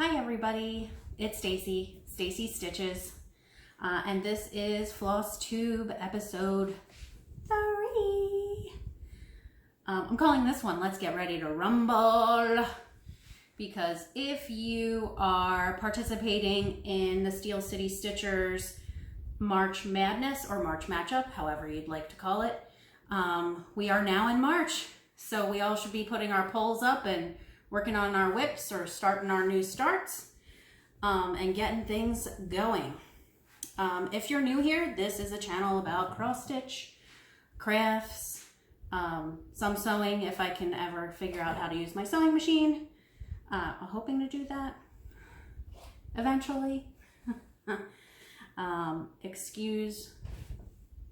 Hi everybody, it's Stacy Stitches, and this is Flosstube episode 3. I'm calling this one Let's Get Ready to Rumble, because if you are participating in the Steel City Stitchers March Madness or March Matchup, however you'd like to call it, we are now in March, so we all should be putting our polls up and working on our whips or starting our new starts and getting things going. If you're new here, this is a channel about cross stitch, crafts, some sewing if I can ever figure out how to use my sewing machine. I'm hoping to do that eventually. Excuse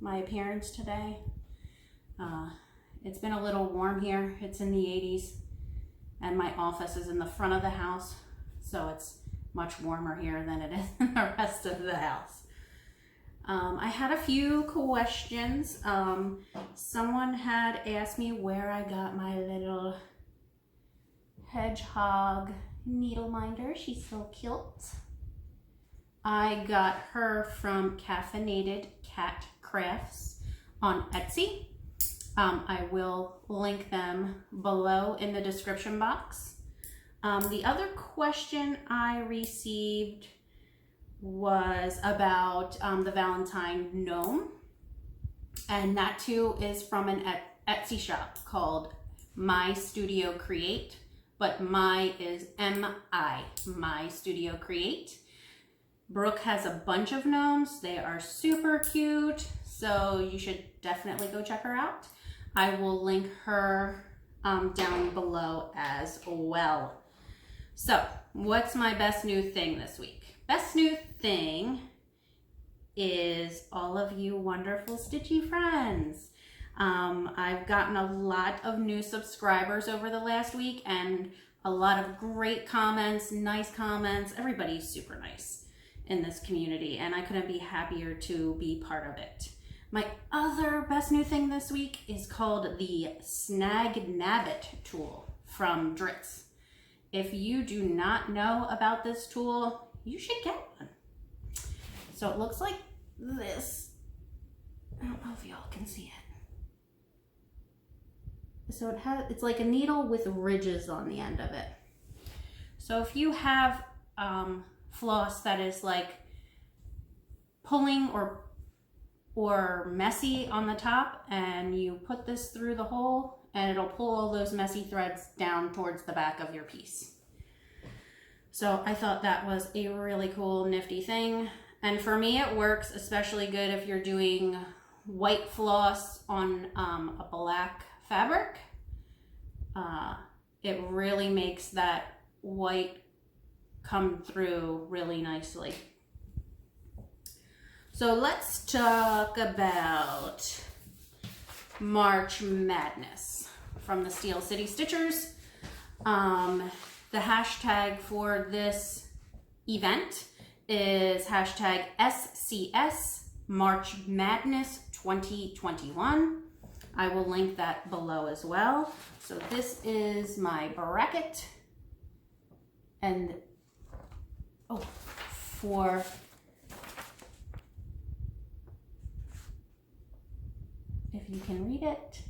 my appearance today. It's been a little warm here. It's in the 80s. And my office is in the front of the house, so it's much warmer here than it is in the rest of the house. I had a few questions. Someone had asked me where I got my little hedgehog needle minder. She's so cute. I got her from Caffeinated Cat Crafts on Etsy. I will link them below in the description box. The other question I received was about the Valentine gnome, and that too is from an Etsy shop called My Studio Create, but My is M-I, My Studio Create. Brooke has a bunch of gnomes. They are super cute, so you should definitely go check her out. I will link her down below as well. So, what's my best new thing this week? Best new thing is all of you wonderful stitchy friends. I've gotten a lot of new subscribers over the last week and a lot of great comments, nice comments. Everybody's super nice in this community, and I couldn't be happier to be part of it. My other best new thing this week is called the Snag Nabbit tool from Dritz. If you do not know about this tool, you should get one. So it looks like this. I don't know if y'all can see it. So it's like a needle with ridges on the end of it. So if you have floss that is like pulling or messy on the top, and you put this through the hole and it'll pull all those messy threads down towards the back of your piece. So I thought that was a really cool, nifty thing. And for me, it works especially good if you're doing white floss on a black fabric. It really makes that white come through really nicely. So let's talk about March Madness from the Steel City Stitchers. The hashtag for this event is hashtag SCS March Madness 2021. I will link that below as well. So this is my bracket, and for if you can read it.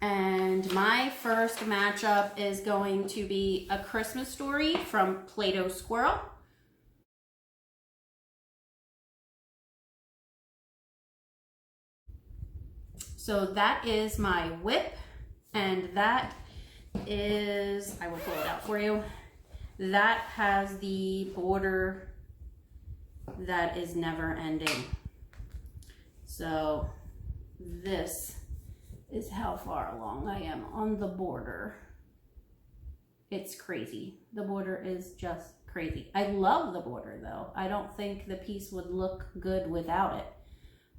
And my first matchup is going to be A Christmas Story from Play-Doh Squirrel. So that is my whip, and that is, I will pull it out for you. That has the border that is never ending. So this is how far along I am on the border. It's crazy. The border is just crazy. I love the border though. I don't think the piece would look good without it,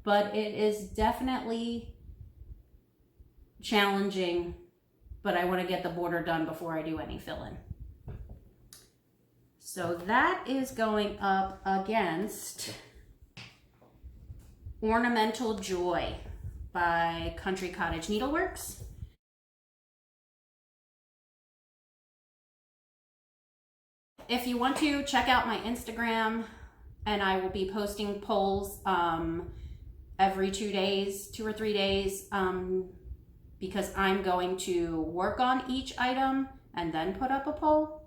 but it is definitely challenging, but I want to get the border done before I do any fill-in. So that is going up against Ornamental Joy by Country Cottage Needleworks. if you want to check out my Instagram, and I will be posting polls every 2 days, 2 or 3 days, because I'm going to work on each item and then put up a poll.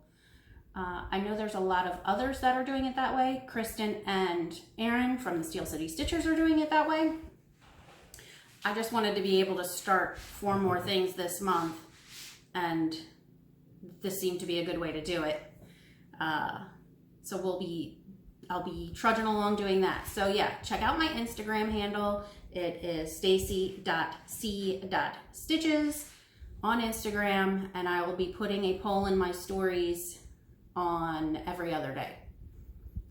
I know there's a lot of others that are doing it that way. Kristen and Aaron from the Steel City Stitchers are doing it that way. I just wanted to be able to start 4 more things this month, and this seemed to be a good way to do it. So I'll be trudging along doing that. So yeah, check out my Instagram handle. It is stacy.c.stitches on Instagram, and I will be putting a poll in my stories on every other day.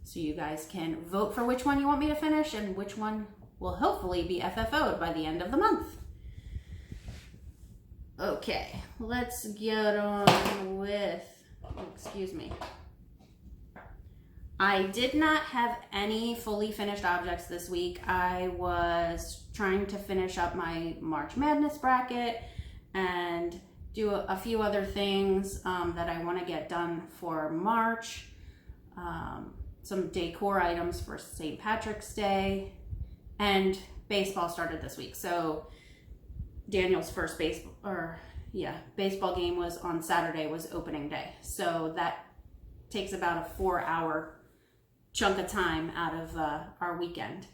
So you guys can vote for which one you want me to finish and which one will hopefully be FFO'd by the end of the month. Okay, let's get on with, excuse me. I did not have any fully finished objects this week. I was trying to finish up my March Madness bracket and do a few other things that I want to get done for March. Some decor items for St. Patrick's Day, and baseball started this week. So Daniel's first baseball game was on Saturday, was opening day. So that takes about a 4-hour chunk of time out of our weekend,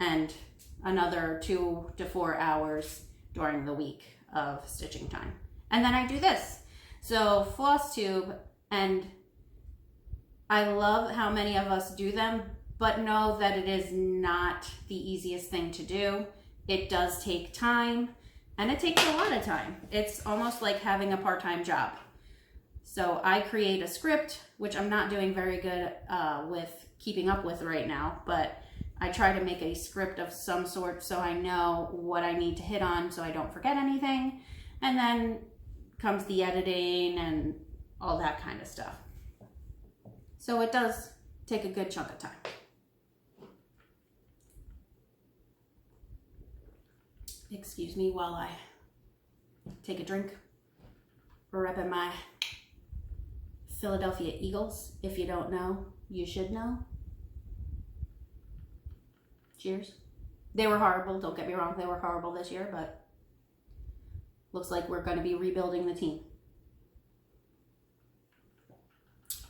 and another 2 to 4 hours during the week of stitching time. And then I do this. So Flosstube, and I love how many of us do them, but know that it is not the easiest thing to do. It does take time, and it takes a lot of time. It's almost like having a part-time job. So I create a script, which I'm not doing very good with keeping up with right now, but I try to make a script of some sort so I know what I need to hit on so I don't forget anything. And then comes the editing and all that kind of stuff. So it does take a good chunk of time. Excuse me while I take a drink, repping my Philadelphia Eagles. If you don't know, you should know. Cheers. They were horrible, don't get me wrong, they were horrible this year, but looks like we're going to be rebuilding the team.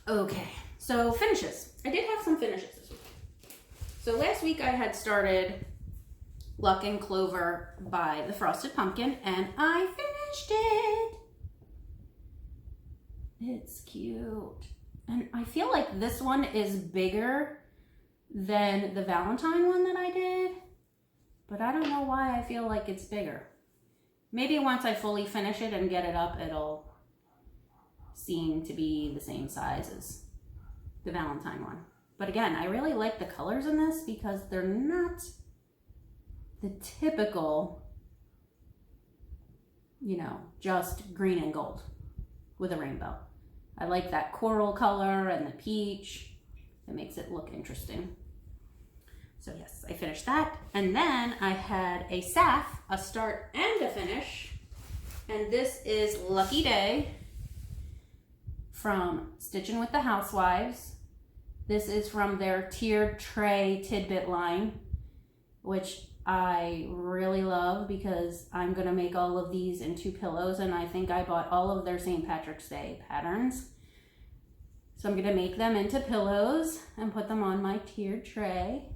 Okay, so finishes. I did have some finishes this week. So last week I had started Luck and Clover by the Frosted Pumpkin, and I finished it. It's cute. And I feel like this one is bigger than the Valentine one that I did, but I don't know why I feel like it's bigger. Maybe once I fully finish it and get it up, it'll seem to be the same size as the Valentine one. But again, I really like the colors in this because they're not the typical, you know, just green and gold with a rainbow. I like that coral color and the peach. It makes it look interesting. So yes, I finished that. And then I had a SAF, a start and a finish. And this is Lucky Day from Stitching with the Housewives. This is from their tiered tray tidbit line, which I really love because I'm gonna make all of these into pillows, and I think I bought all of their St. Patrick's Day patterns. So I'm gonna make them into pillows and put them on my tiered tray.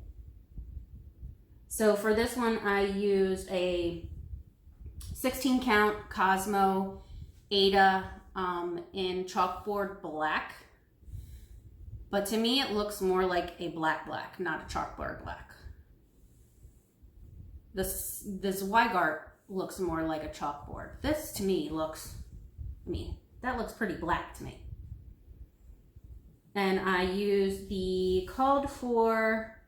So for this one, I used a 16 count Cosmo Ada in chalkboard black. But to me, it looks more like a black, not a chalkboard black. This Weigart looks more like a chalkboard. This to me looks, that looks pretty black to me. And I used the called for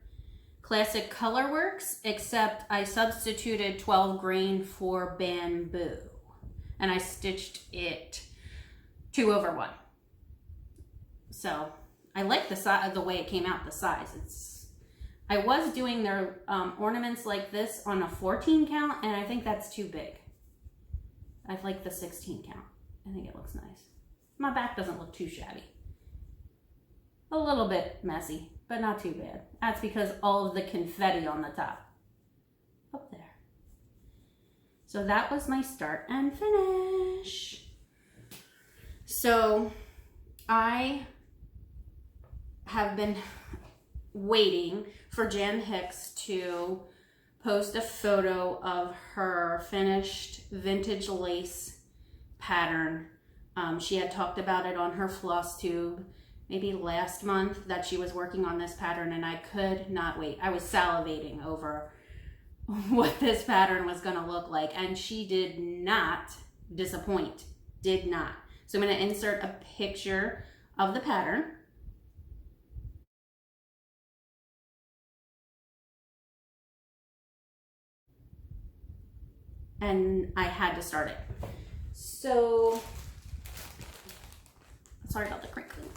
Classic Colorworks, except I substituted 12 grain for bamboo. And I stitched it 2/1. So I like the way it came out, the size. I was doing their ornaments like this on a 14 count, and I think that's too big. I like the 16 count. I think it looks nice. My back doesn't look too shabby. A little bit messy, but not too bad. That's because all of the confetti on the top. Up there. So that was my start and finish. So I have been waiting for Jan Hicks to post a photo of her finished vintage lace pattern. She had talked about it on her Flosstube maybe last month that she was working on this pattern, and I could not wait. I was salivating over what this pattern was going to look like, and she did not disappoint. Did not. So I'm going to insert a picture of the pattern. And I had to start it. So, sorry about the crinkling.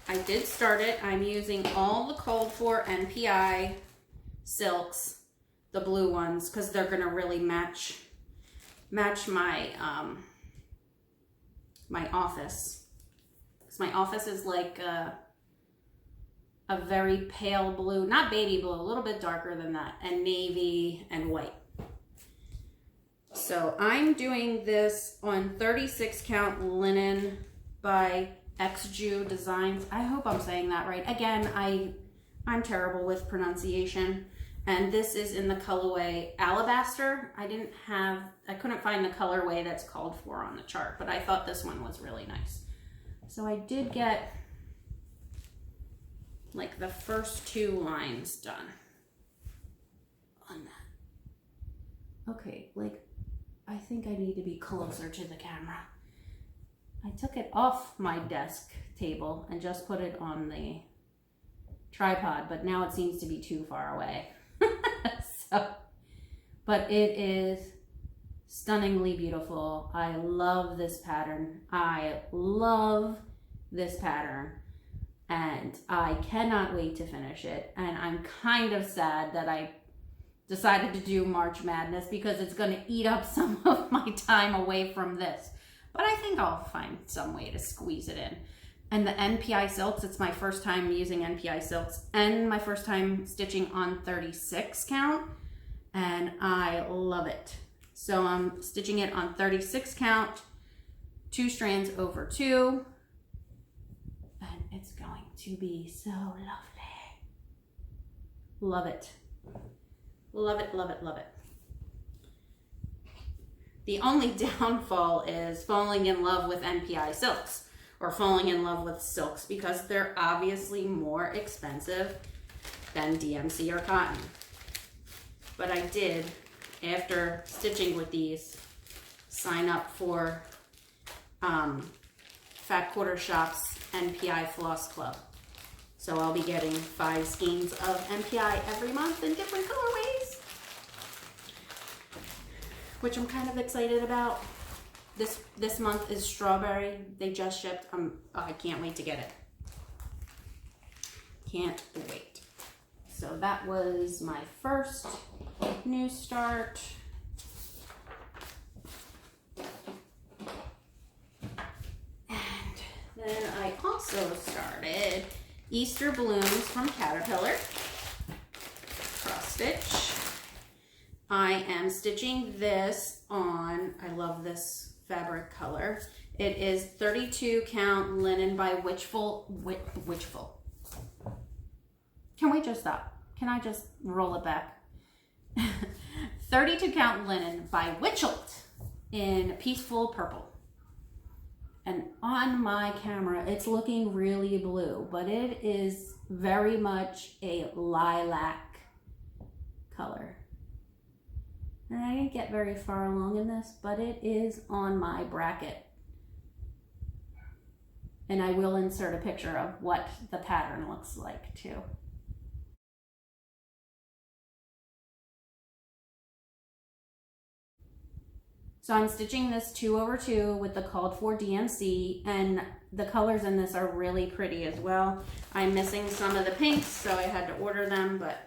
I did start it. I'm using all the called for NPI silks, the blue ones, because they're gonna really match my my office. Because my office is like a very pale blue, not baby blue, a little bit darker than that, and navy and white. So I'm doing this on 36 count linen by XJU Designs. I hope I'm saying that right. Again, I'm terrible with pronunciation. And this is in the colorway Alabaster. I couldn't find the colorway that's called for on the chart, but I thought this one was really nice. So I did get like the first 2 lines done on that. Okay, like I think I need to be closer to the camera. I took it off my desk table and just put it on the tripod, but now it seems to be too far away. But it is stunningly beautiful. I love this pattern. I love this pattern, and I cannot wait to finish it. And I'm kind of sad that I decided to do March Madness because it's going to eat up some of my time away from this. But I think I'll find some way to squeeze it in. And the NPI silks, it's my first time using NPI silks and my first time stitching on 36 count, and I love it. So I'm stitching it on 36 count, 2 strands over 2, and it's going to be so lovely. Love it. Love it, love it, love it. The only downfall is falling in love with NPI silks or falling in love with silks because they're obviously more expensive than DMC or cotton. But I did, after stitching with these, sign up for Fat Quarter Shop's NPI Floss Club. So I'll be getting 5 skeins of NPI every month in different colorways, which I'm kind of excited about. This month is strawberry. They just shipped. I can't wait to get it. Can't wait. So that was my first new start. And then I also started Easter Blooms from Caterpillar. Cross stitch. I am stitching this on, I love this fabric color. It is 32 count linen by Witchful. Can we just stop? Can I just roll it back? 32 count linen by Witchelt in Peaceful Purple. And on my camera, it's looking really blue, but it is very much a lilac color. And I didn't get very far along in this, but it is on my bracket. And I will insert a picture of what the pattern looks like too. So I'm stitching this 2 over 2 with the called for DMC, and the colors in this are really pretty as well. I'm missing some of the pinks, so I had to order them, but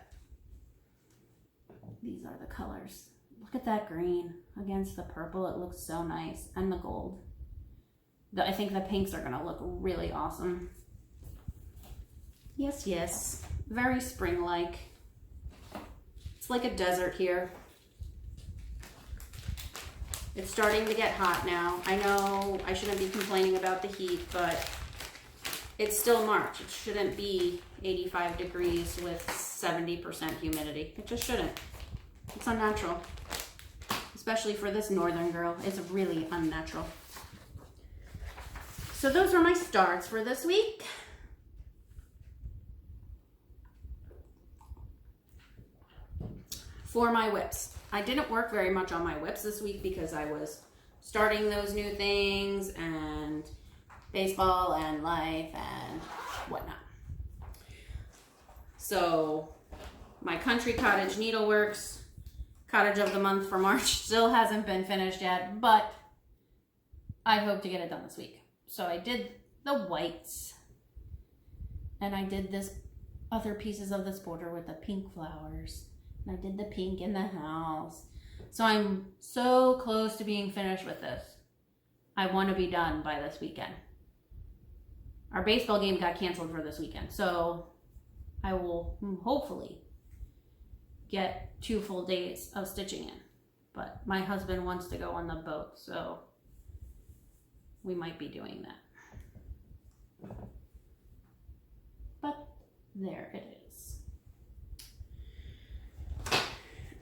these are the colors. Look at that green against the purple. It looks so nice. And the gold. I think the pinks are going to look really awesome. Yes, yes. Very spring-like. It's like a desert here. It's starting to get hot now. I know I shouldn't be complaining about the heat, but it's still March. It shouldn't be 85 degrees with 70% humidity. It just shouldn't. It's unnatural. Especially for this northern girl. It's really unnatural. So those are my starts for this week. For my whips. I didn't work very much on my whips this week because I was starting those new things and baseball and life and whatnot. So my Country Cottage Needleworks Cottage of the Month for March still hasn't been finished yet, but I hope to get it done this week. So I did the whites and I did this other pieces of this border with the pink flowers. And I did the pink in the house. So I'm so close to being finished with this. I want to be done by this weekend. Our baseball game got canceled for this weekend. So I will hopefully get 2 full days of stitching in. But my husband wants to go on the boat. So we might be doing that. But there it is.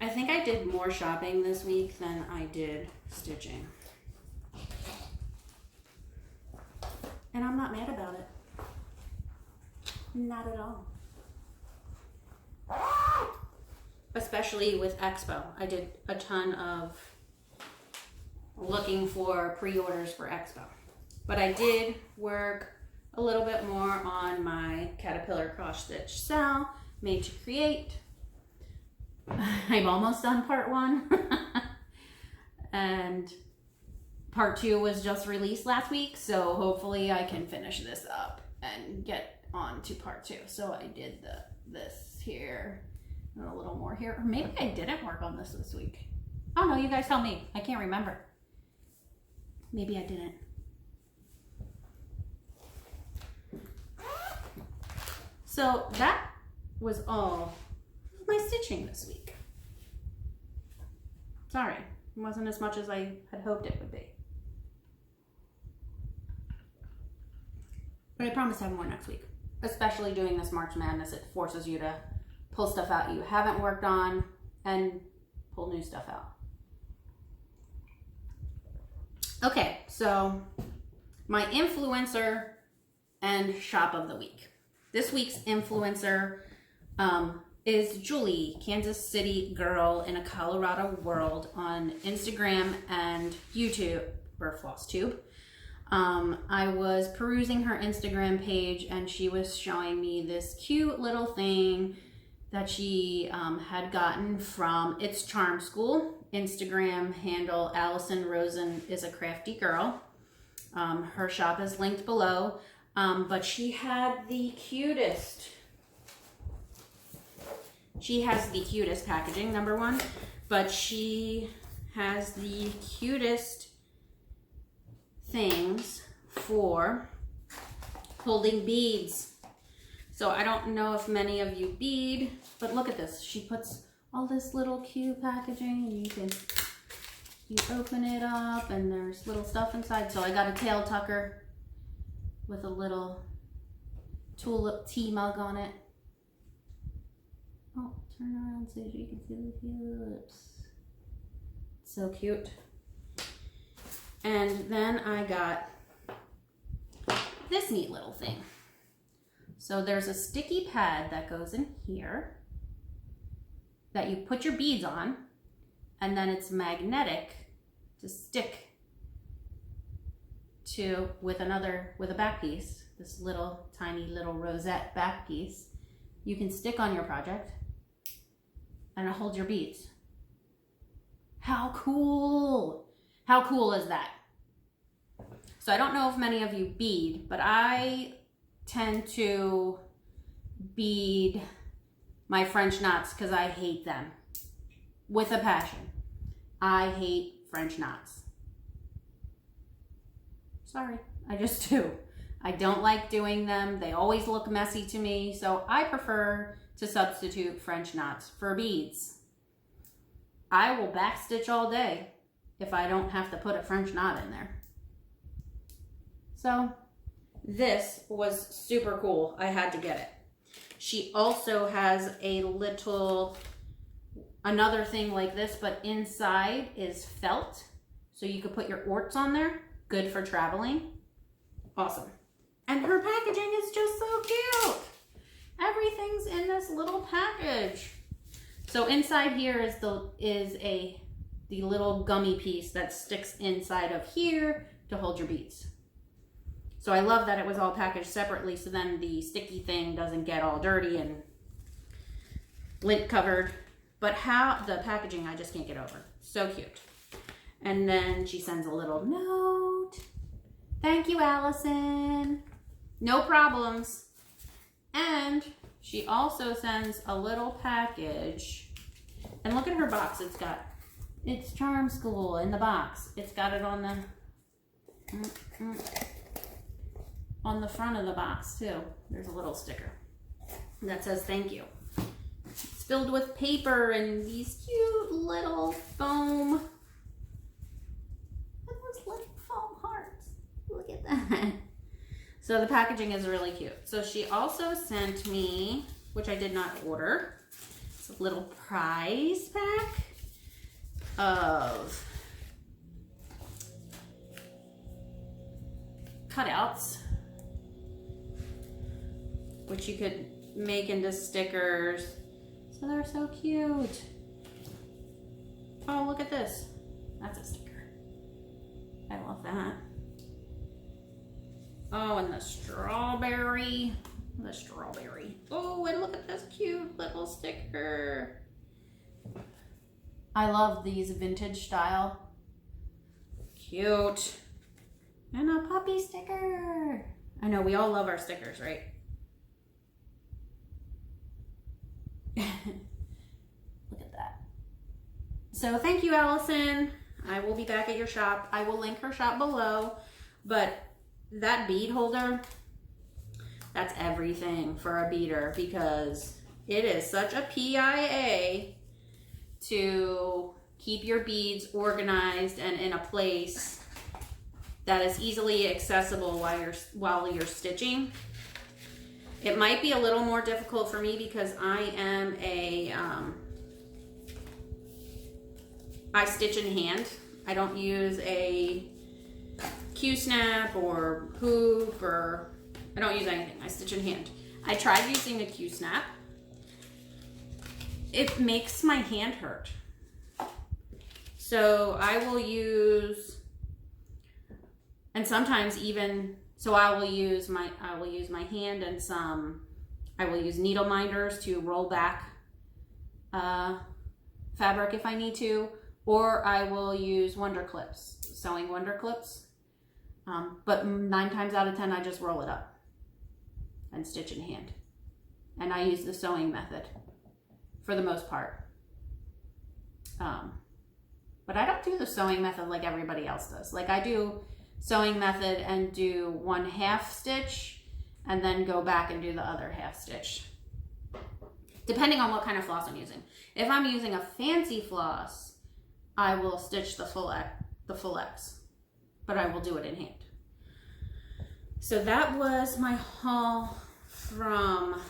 I think I did more shopping this week than I did stitching. And I'm not mad about it. Not at all. Especially with Expo. I did a ton of looking for pre-orders for Expo. But I did work a little bit more on my Caterpillar cross stitch cell made to create. I'm almost done part 1. And part 2 was just released last week, so hopefully I can finish this up and get on to part 2. So I did this here and a little more here. Or maybe I didn't work on this week. I don't know, you guys tell me. I can't remember. Maybe I didn't. So that was all my stitching this week. Sorry, it wasn't as much as I had hoped it would be. But I promise to have more next week. Especially doing this March Madness, it forces you to pull stuff out you haven't worked on and pull new stuff out. Okay, so my influencer and shop of the week. This week's influencer is Julie, Kansas City girl in a Colorado world on Instagram and YouTube, or Flosstube. I was perusing her Instagram page and she was showing me this cute little thing that she had gotten from It's Charm School. Instagram handle Allison Rosen is a crafty girl. Her shop is linked below, but she had the cutest. She has the cutest packaging, number 1, but she has the cutest things for holding beads. So I don't know if many of you bead, but look at this. She puts all this little cute packaging and you open it up and there's little stuff inside. So I got a tail tucker with a little tulip tea mug on it. Oh, turn around so you can see the tulips. So cute. And then I got this neat little thing. So there's a sticky pad that goes in here that you put your beads on, and then it's magnetic to stick to with a back piece, this little tiny little rosette back piece. You can stick on your project and it'll hold your beads. How cool! How cool is that? So I don't know if many of you bead, but I tend to bead my French knots because I hate them with a passion. I hate French knots. Sorry, I just do. I don't like doing them. They always look messy to me, so I prefer to substitute French knots for beads. I will backstitch all day if I don't have to put a French knot in there. So this was super cool. I had to get it. She also has a little, another thing like this, but inside is felt. So you could put your orts on there. Good for traveling. Awesome. And her packaging is just so cute. Everything's in this little package. So inside here is the little gummy piece that sticks inside of here to hold your beads. So I love that it was all packaged separately, so then the sticky thing doesn't get all dirty and lint covered. But how the packaging, I just can't get over. So cute. And then she sends a little note. Thank you, Allison. No problems. And she also sends a little package. And look at her box. It's Charm School in the box. It's got it on the front of the box too. There's a little sticker that says thank you. It's filled with paper and these cute little foam. Foam hearts. Look at that. So the packaging is really cute. So she also sent me, which I did not order, it's a little prize pack of cutouts, which you could make into stickers. So they're so cute. Oh, look at this. That's a sticker. I love that. Oh, and the strawberry. Oh, and look at this cute little sticker. I love these vintage style. Cute. And a puppy sticker. I know, we all love our stickers, right? Look at that. So thank you, Allison. I will be back at your shop. I will link her shop below, but that bead holder, that's everything for a beader because it is such a PIA to keep your beads organized and in a place that is easily accessible while you're stitching. It might be a little more difficult for me because I am I stitch in hand. I don't use a Q-snap or hoop, or I don't use anything. I stitch in hand. I tried using a Q-snap. It makes my hand hurt. So I will use, and sometimes even, so I will use my hand and I will use needle minders to roll back fabric if I need to, or I will use Wonder Clips, sewing Wonder Clips. But 9 times out of 10, I just roll it up and stitch in hand. And I use the sewing method for the most part. But I don't do the sewing method like everybody else does. Like I do sewing method and do 1/2 stitch and then go back and do the other 1/2 stitch. Depending on what kind of floss I'm using. If I'm using a fancy floss, I will stitch the full X, but I will do it in hand. So that was my haul from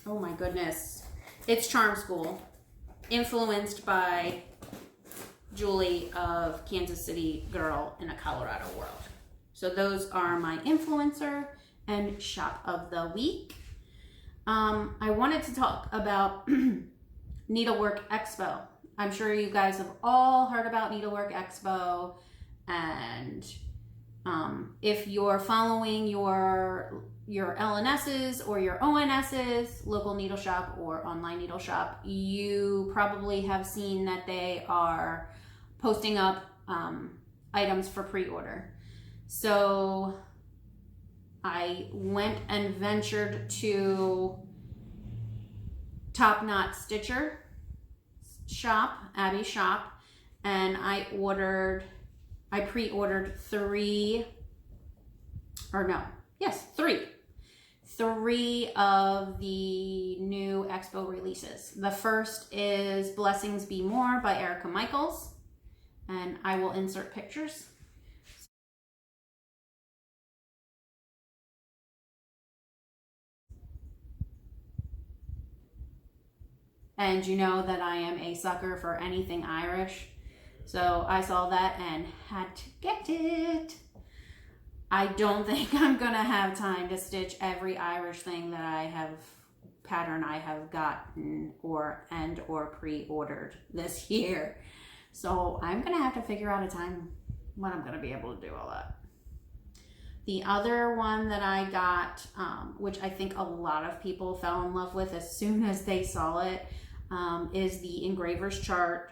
oh my goodness, it's Charm School, influenced by Julie of Kansas City Girl in a Colorado World. So those are my influencer and shop of the week. I wanted to talk about Needlework Expo. I'm sure you guys have all heard about Needlework Expo, and if you're following your LNSs or your ONSs, local needle shop or online needle shop, you probably have seen that they are posting up items for pre-order. So I went and ventured to Top Knot Stitcher shop, Abby's shop, and I ordered I pre-ordered three of the new expo releases. The first is Blessings Be More by Erica Michaels, and I will insert pictures. And you know that I am a sucker for anything Irish, so I saw that and had to get it. I don't think I'm gonna have time to stitch every Irish thing that I have gotten or pre-ordered this year. So I'm gonna have to figure out a time when I'm gonna be able to do all that. The other one that I got, which I think a lot of people fell in love with as soon as they saw it, is the Engraver's Chart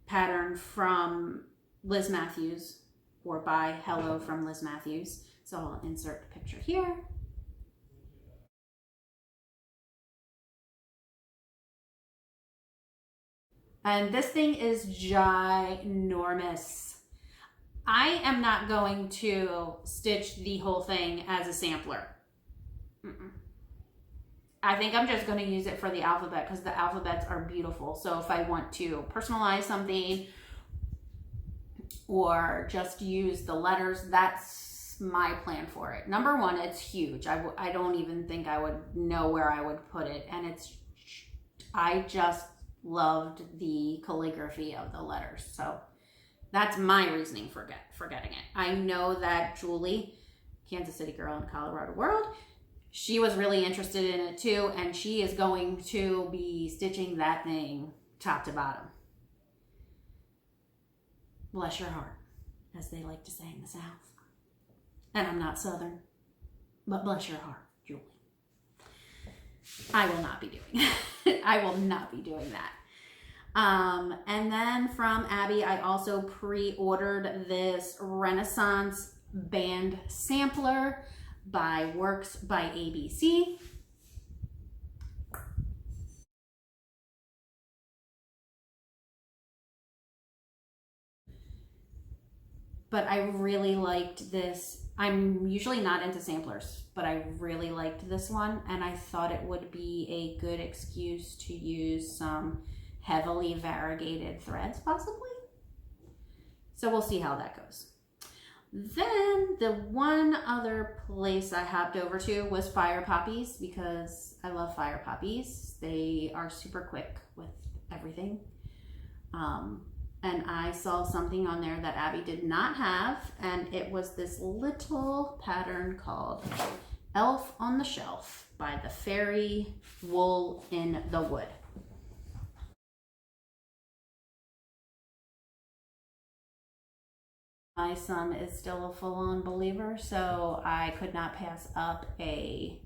pattern from Liz Matthews, or by Hello from Liz Matthews. So I'll insert the picture here. And this thing is ginormous. I am not going to stitch the whole thing as a sampler. I think I'm just going to use it for the alphabet because the alphabets are beautiful. So if I want to personalize something or just use the letters, that's my plan for it. Number one, it's huge. I don't even think I would know where I would put it. And I just loved the calligraphy of the letters. So that's my reasoning for getting it. I know that Julie, Kansas City girl in Colorado world, she was really interested in it too, and she is going to be stitching that thing top to bottom. Bless your heart, as they like to say in the South. And I'm not Southern, but bless your heart, Julie. I will not be doing I will not be doing that. And then from Abby, I also pre-ordered this Renaissance band sampler by Works by ABC. But I really liked this. I'm usually not into samplers, but I really liked this one, and I thought it would be a good excuse to use some heavily variegated threads, possibly. So we'll see how that goes. Then the one other place I hopped over to was Firepoppies, because I love Firepoppies. They are super quick with everything. And I saw something on there that Abby did not have, and it was this little pattern called Elf on the Shelf by the Fairy Wool in the Wood. My son is still a full-on believer, so I could not pass up a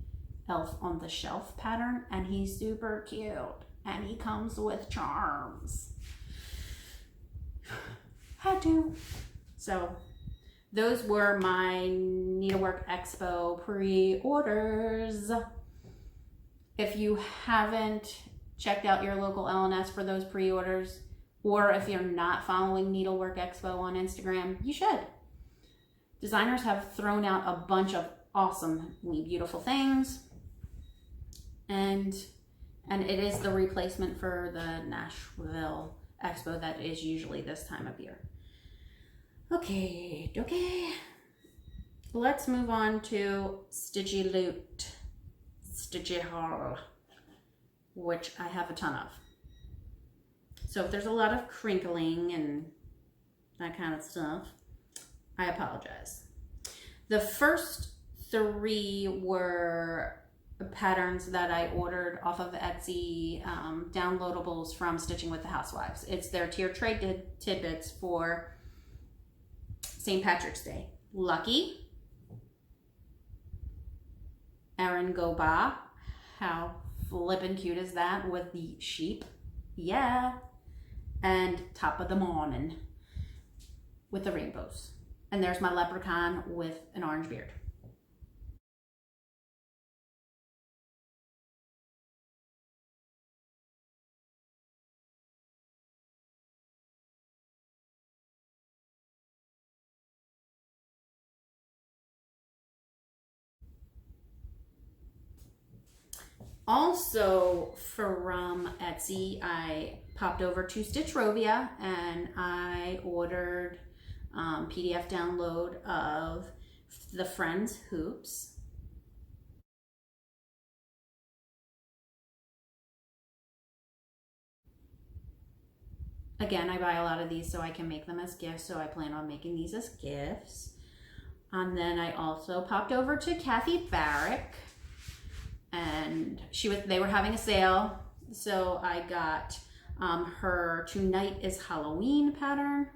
Elf on the Shelf pattern, and he's super cute, and he comes with charms. Had to. So those were my Needlework Expo pre-orders. If you haven't checked out your local LNS for those pre-orders, or if you're not following Needlework Expo on Instagram, you should. Designers have thrown out a bunch of awesomely beautiful things, and it is the replacement for the Nashville Expo that is usually this time of year. Okay. Let's move on to Stitchy Loot, Stitchy Haul, which I have a ton of. So if there's a lot of crinkling and that kind of stuff, I apologize. The first three were patterns that I ordered off of Etsy, downloadables from Stitching with the Housewives. It's their tier trade tidbits for St. Patrick's Day. Lucky, Erin Goba, how flippin' cute is that with the sheep? Yeah. And Top of the Morning with the rainbows. And there's my leprechaun with an orange beard. Also from Etsy, I popped over to Stitchrovia and I ordered PDF download of the Friends hoops. Again, I buy a lot of these so I can make them as gifts, so I plan on making these as gifts. And then I also popped over to Kathy Barrick, and they were having a sale, so I got her Tonight is Halloween pattern.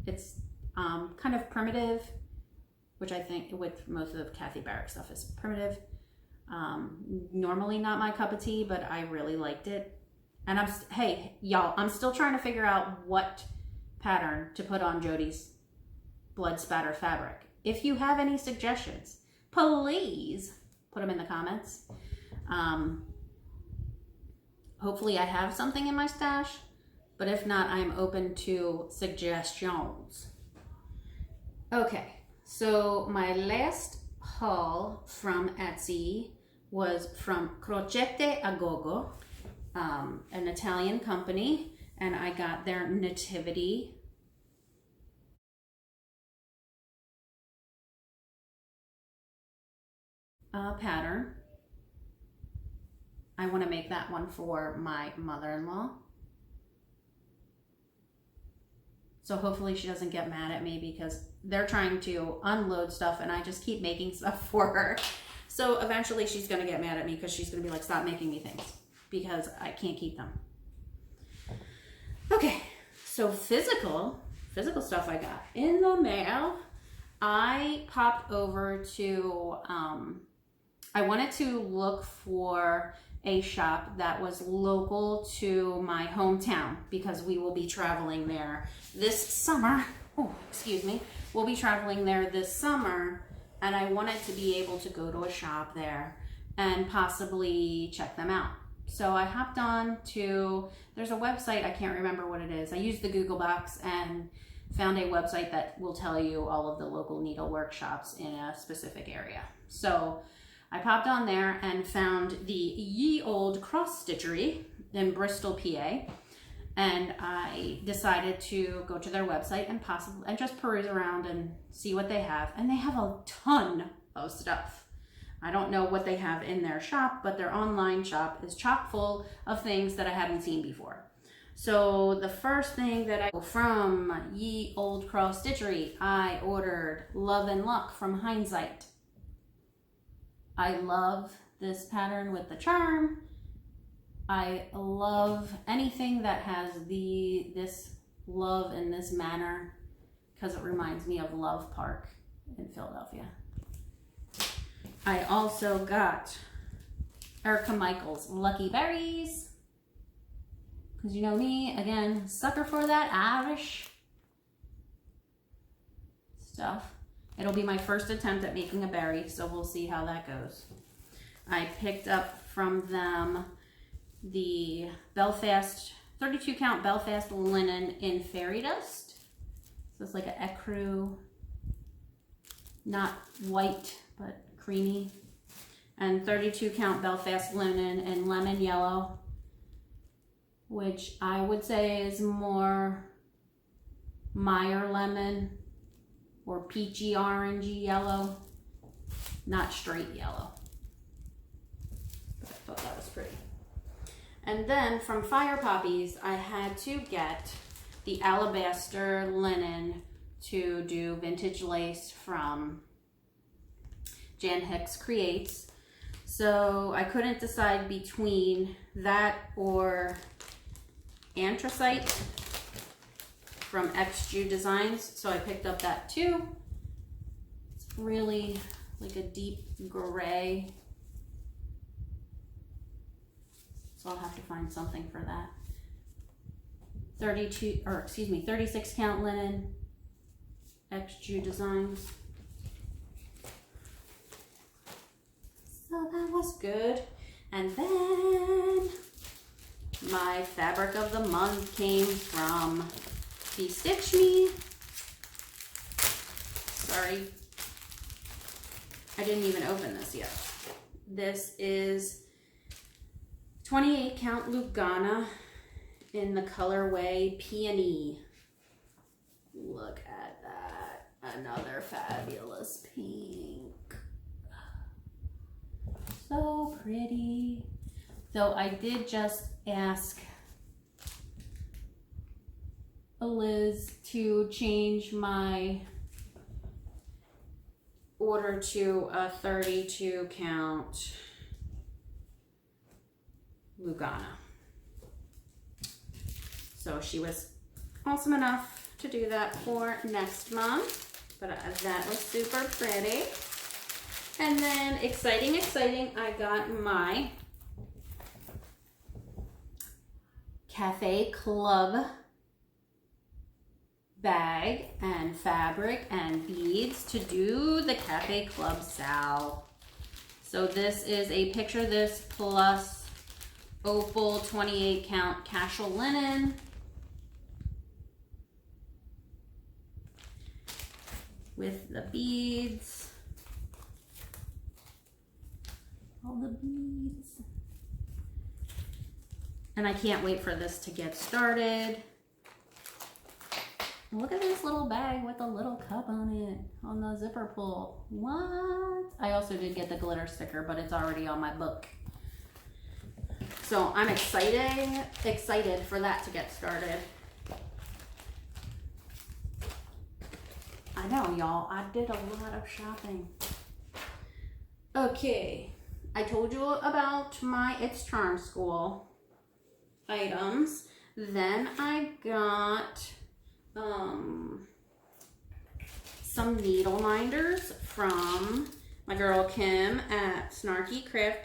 It's kind of primitive, which I think with most of Kathy Barrick stuff is primitive. Normally not my cup of tea, but I really liked it. And hey, y'all, I'm still trying to figure out what pattern to put on Jody's blood spatter fabric. If you have any suggestions, please put them in the comments. Hopefully I have something in my stash, but if not, I'm open to suggestions. Okay, so my last haul from Etsy was from Crocette a Gogo, an Italian company, and I got their nativity pattern. I want to make that one for my mother-in-law. So hopefully she doesn't get mad at me because they're trying to unload stuff and I just keep making stuff for her. So eventually she's going to get mad at me because she's going to be like, stop making me things, because I can't keep them. Okay, so physical stuff I got in the mail. I popped over to, I wanted to look for a shop that was local to my hometown because we will be traveling there this summer. Oh, excuse me. We'll be traveling there this summer, and I wanted to be able to go to a shop there and possibly check them out. So I hopped on to, there's a website, I can't remember what it is. I used the Google Box and found a website that will tell you all of the local needlework shops in a specific area. So I popped on there and found the Old Cross Stitchery in Bristol, PA. And I decided to go to their website and just peruse around and see what they have. And they have a ton of stuff. I don't know what they have in their shop, but their online shop is chock full of things that I haven't seen before. So the first thing that from Ye Old Cross Stitchery, I ordered Love and Luck from Hindsight. I love this pattern with the charm. I love anything that has this love in this manner because it reminds me of Love Park in Philadelphia. I also got Erica Michaels Lucky Berries, because you know me, again, sucker for that Irish stuff. It'll be my first attempt at making a berry, so we'll see how that goes. I picked up from them the Belfast, 32 count Belfast linen in fairy dust. So it's like an ecru, not white, but creamy. And 32 count Belfast linen in lemon yellow, which I would say is more Meyer lemon or peachy orangey yellow, not straight yellow. But I thought that was pretty. And then from Firepoppies, I had to get the alabaster linen to do vintage lace from Hicks Creates. So I couldn't decide between that or anthracite from XG Designs, so I picked up that too. It's really like a deep gray. So I'll have to find something for that. 36 count linen, XG Designs. So that was good. And then my fabric of the month came from BeStitchMe. sorry. I didn't even open this yet. This is 28 count Lugana in the colorway Peony. Look at that. Another fabulous pink. So pretty. So I did just ask Liz to change my order to a 32 count Lugana. So she was awesome enough to do that for next month, but that was super pretty. And then exciting, I got my Cafe Club bag and fabric and beads to do the Cafe Club Sal. So this is a picture this plus opal 28 count casual linen with the beads, all the beads. And I can't wait for this to get started. Look at this little bag with a little cup on it, on the zipper pull. What? I also did get the glitter sticker, but it's already on my book. So I'm excited for that to get started. I know, y'all, I did a lot of shopping. Okay, I told you about my It's Charm School items. Then I got some needle minders from my girl Kim at Snarky Crafter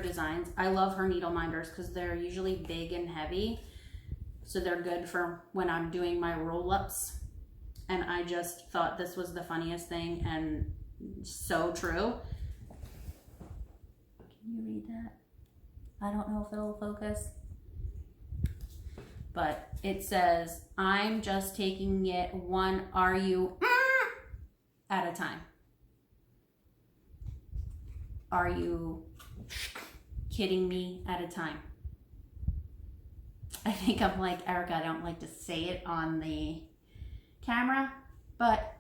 Designs. I love her needle minders because they're usually big and heavy, so they're good for when I'm doing my roll-ups. And I just thought this was the funniest thing, and so true. Can you read that? I don't know if it'll focus, but it says, I'm just taking it one RU at a time. Are you kidding me at a time? I think I'm like Erica, I don't like to say it on the camera, but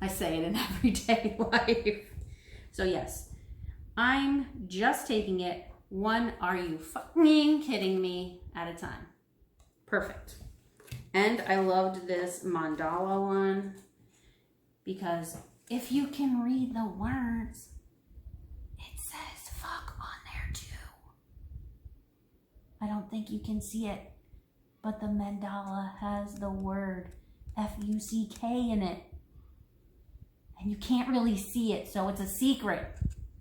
I say it in everyday life. So yes, I'm just taking it one are you fucking kidding me at a time. Perfect. And I loved this mandala one because if you can read the words, it says fuck on there too. I don't think you can see it, but the mandala has the word F-U-C-K in it. And you can't really see it, so it's a secret.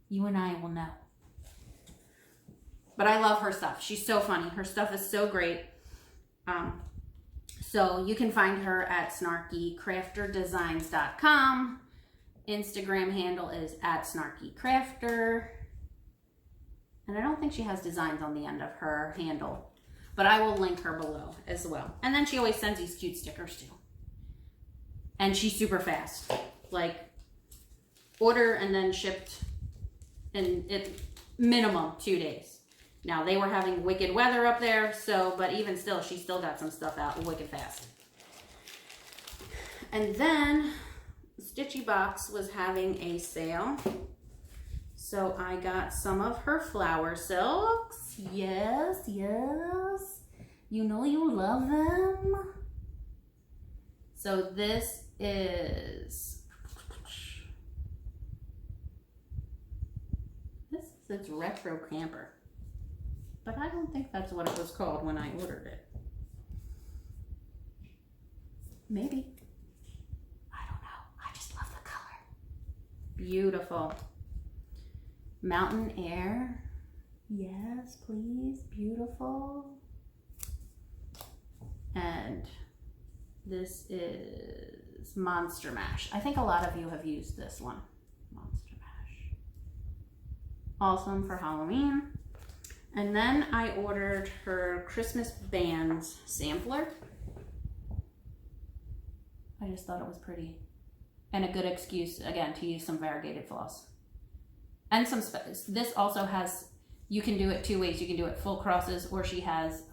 You and I will know. But I love her stuff. She's so funny. Her stuff is so great. So you can find her at snarkycrafterdesigns.com. Instagram handle is at snarkycrafter. And I don't think she has designs on the end of her handle, but I will link her below as well. And then she always sends these cute stickers too. And she's super fast. Like, order and then shipped in minimum 2 days. Now, they were having wicked weather up there, so, but even still, she still got some stuff out wicked fast. And then, Stitchy Box was having a sale. So I got some of her flower silks. Yes, yes. You know you love them. So this is, it's Retro Camper. But I don't think that's what it was called when I ordered it. Maybe. I don't know. I just love the color. Beautiful. Mountain Air. Yes, please. Beautiful. And this is Monster Mash. I think a lot of you have used this one. Monster Mash. Awesome for Halloween. And then I ordered her Christmas bands sampler. I just thought it was pretty. And a good excuse, again, to use some variegated floss. And some, this also has, you can do it two ways. You can do it full crosses, or she has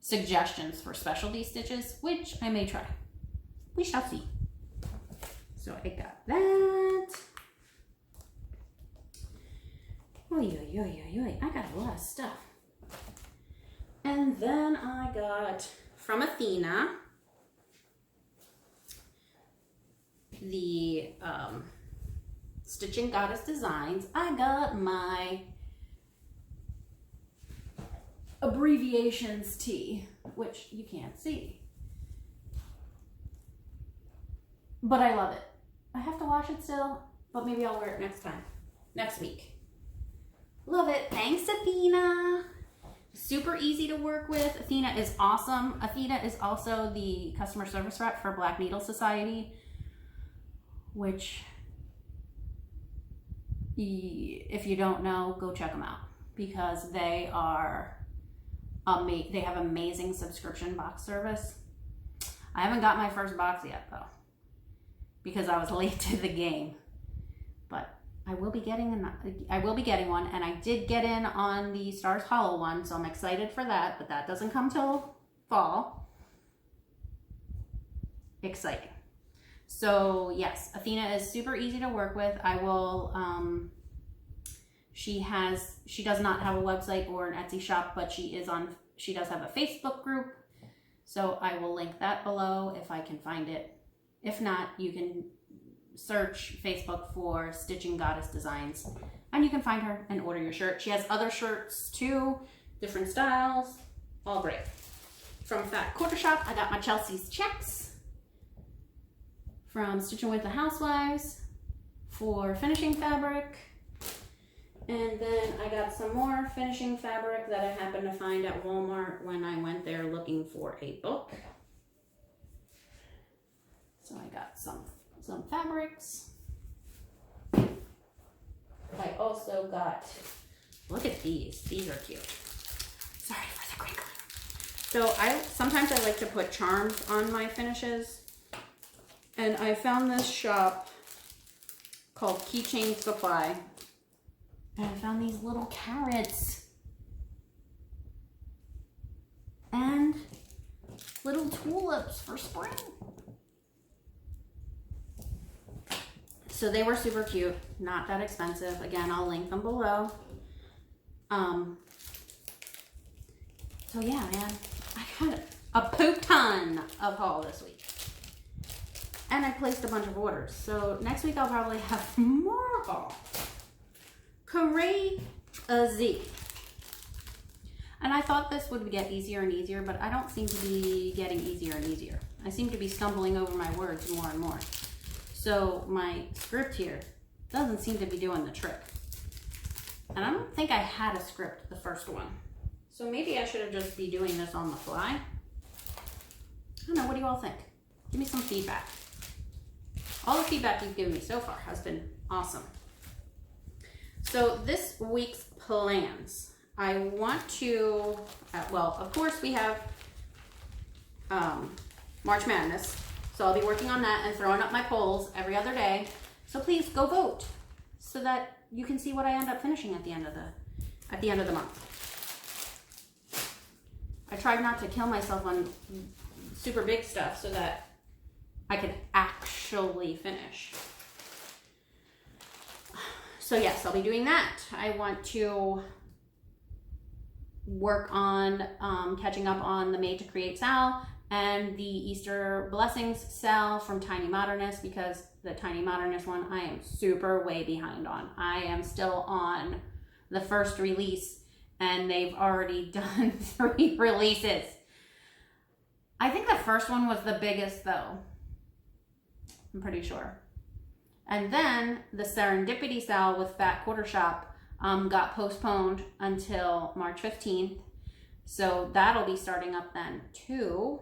suggestions for specialty stitches, which I may try. We shall see. So I got that. I got a lot of stuff. And then I got from Athena the Stitching Goddess Designs. I got my abbreviations tee, which you can't see. But I love it. I have to wash it still, but maybe I'll wear it next week. Love it. Thanks, Athena. Super easy to work with. Athena is awesome. Athena is also the customer service rep for Black Needle Society, which, if you don't know, go check them out, because they are they have amazing subscription box service. I haven't got my first box yet though, because I was late to the game, but I will be getting one, and I did get in on the Stars Hollow one, so I'm excited for that, but that doesn't come till fall. Exciting. So yes, Athena is super easy to work with. I will, she does not have a website or an Etsy shop, but she does have a Facebook group. So I will link that below if I can find it. If not, you can search Facebook for Stitching Goddess Designs and you can find her and order your shirt. She has other shirts too, different styles, all great. From Fat Quarter Shop, I got my Chelsea's checks. From Stitching with the Housewives for finishing fabric. And then I got some more finishing fabric that I happened to find at Walmart when I went there looking for a book. So I got some fabrics. I also got, look at these. These are cute. Sorry for the crinkling. So sometimes I like to put charms on my finishes. And I found this shop called Keychain Supply. And I found these little carrots. And little tulips for spring. So they were super cute, not that expensive. Again, I'll link them below. So yeah, man, I got a poop ton of haul this week. And I placed a bunch of orders. So next week I'll probably have more haul. Crazy. And I thought this would get easier and easier, but I don't seem to be getting easier and easier. I seem to be stumbling over my words more and more. So my script here doesn't seem to be doing the trick. And I don't think I had a script the first one. So maybe I should just be doing this on the fly. I don't know, what do you all think? Give me some feedback. All the feedback you've given me so far has been awesome. So this week's plans. I want to, well, of course we have March Madness. So I'll be working on that and throwing up my polls every other day. So please go vote so that you can see what I end up finishing at the end of the month. I tried not to kill myself on super big stuff so that I could actually finish. So yes, I'll be doing that. I want to work on catching up on the Made to Create sale and the Easter Blessings sale from Tiny Modernist, because the Tiny Modernist one I am super way behind on. I am still on the first release and they've already done 3 releases. I think the first one was the biggest though. I'm pretty sure. And then the Serendipity sale with Fat Quarter Shop got postponed until March 15th. So that'll be starting up then too.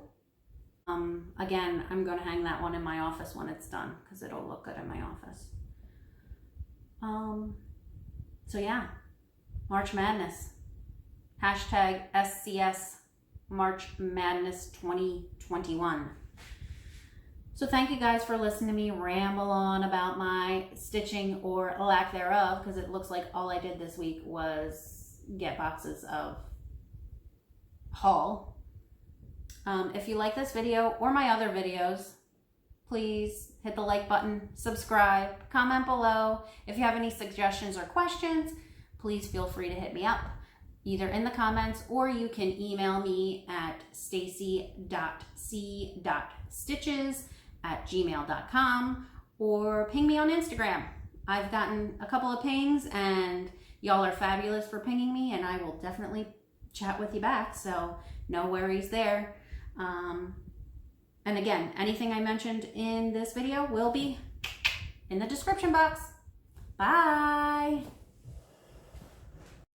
Again, I'm going to hang that one in my office when it's done because it'll look good in my office. So yeah, March Madness. Hashtag SCS March Madness 2021. So thank you guys for listening to me ramble on about my stitching or lack thereof, because it looks like all I did this week was get boxes of haul. If you like this video or my other videos, please hit the like button, subscribe, comment below. If you have any suggestions or questions, please feel free to hit me up either in the comments, or you can email me at stacy.c.stitches@gmail.com or ping me on Instagram. I've gotten a couple of pings and y'all are fabulous for pinging me, and I will definitely chat with you back, so no worries there. And again, anything I mentioned in this video will be in the description box. Bye!